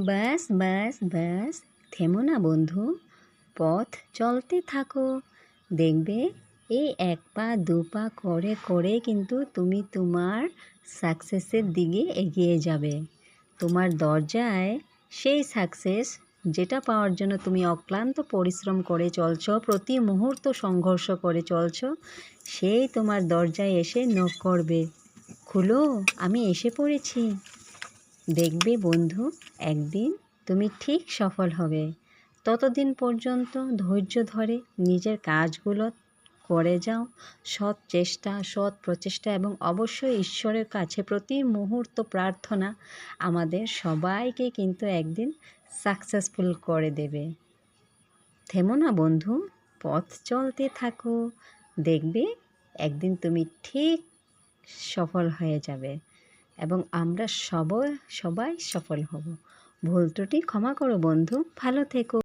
ব্যাস ব্যাস ব্যাস, থেমো না বন্ধু, পথ চলতে থাকো। দেখবে এই এক পা দু পা করে করে কিন্তু তুমি তোমার সাকসেসের দিকে এগিয়ে যাবে। তোমার দরজায় সেই সাকসেস যেটা পাওয়ার জন্য তুমি অক্লান্ত পরিশ্রম করে চলছো, প্রতি মুহূর্ত সংঘর্ষ করে চলছো, সেই তোমার দরজায় এসে নক করবে, খুলো, আমি এসে পড়েছি। দেখবে বন্ধু, একদিন তুমি ঠিক সফল হবে। ততদিন পর্যন্ত ধৈর্য ধরে নিজের কাজগুলো করে যাও। সৎ চেষ্টা, সৎ প্রচেষ্টা এবং অবশ্যই ঈশ্বরের কাছে প্রতি মুহূর্ত প্রার্থনা আমাদের সবাইকে কিন্তু একদিন সাকসেসফুল করে দেবে। থেমো না বন্ধু, পথ চলতে থাকো। দেখবে একদিন তুমি ঠিক সফল হয়ে যাবে এবং আমরা সবাই সফল হব। ভুল ত্রুটি ক্ষমা করো বন্ধু, ভালো থেকো।